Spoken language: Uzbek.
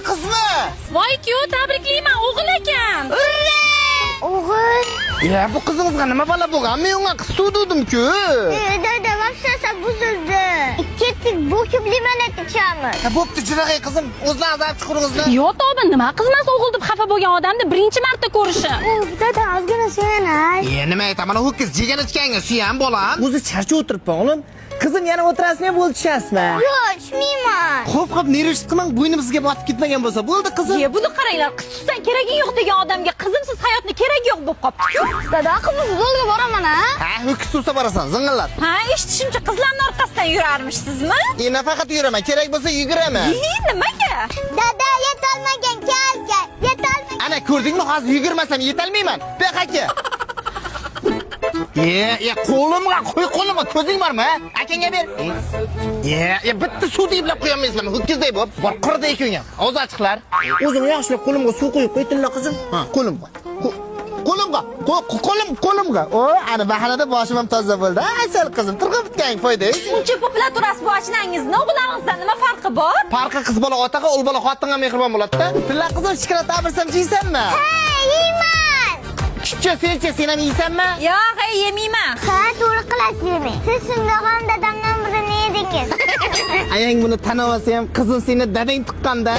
qizmi? Voy kuyov, tabriklayman, o'g'il ekan. O'g'il. Ya bu qizingizga nima balo bo'lgan? Men unga qiz tug'dirdim-ku. Dada, vaqtsa buzildi. Ketdik, bo'kib limonad ichamiz. Bo'pti, jirag'ay qizim. O'zlaringiz olib chiqaringizlar. Yo, tavba, nima qizmas o'g'il deb xafa bo'lgan odamni birinchi marta ko'rishim. Dada, ozgina suyanay. Nima aytaman, ho'kiz jegan ichganga suyan bolam. O'zi charcha o'tiribman, o'g'lim. Qizim yana o'tirasizmi, bo'ldi tushasizmi? Yo'q, tushmayman. Xo'p, nerish qilmang, bo'ynimizga botib ketmagan bo'lsa, bo'ldi qizim. Ye, buni qaranglar, qiz tutsan keragi yo'q degan odamga qizimsiz hayotni keragi yo'q bo'lib qopti-ku. Dada, qizni futbolga boraman, ha? Ha, ho'kiz tursa borasan, zing'illab. Ha, eshitishimcha qizlarning orqasidan yurarmishsizmi? Nafaqat yuraman, kerak bo'lsa yuguraman. Nimaga? Dada, yetolmagan kalka. Yetolmagan. Ana ko'rdingmi, hozir yugurmasam yetolmayman. Bek aka. Qo'limga, qo'y qo'limga, ko'zing bormi? Akangga ber. Bitta suv deyiblab qo'yolmaysizlarmi? Ho'kizdek bo'lib, bor qirda ekan. Og'iz ochiqlar. O'zim yaxshilab qo'limga suv qo'yib qo'ytilla qizim. Ha, qo'limga. Qo'limga. O, ana bahanada boshim ham toza bo'ldi. Asal qizim, turg'ib bitgan foyda. Uncha ko'plar turasiz bu achinangizni, o'g'lingizdan nima farqi bor? Farqi qiz bola otaga, o'l bola xotinga mehribon bo'ladi-da. Tilla qizim, shikolat tabirsam yeysanmi? Ha, yeyman. Kichcha, sen ham yeysanmi? Yo'q, yeymayman. Ha, to'g'ri qilasiz yemang. Siz shundog'am dadamdan biri ne edingiz? Ayang buni tanamasa ham qizim seni dadang tuqqanda.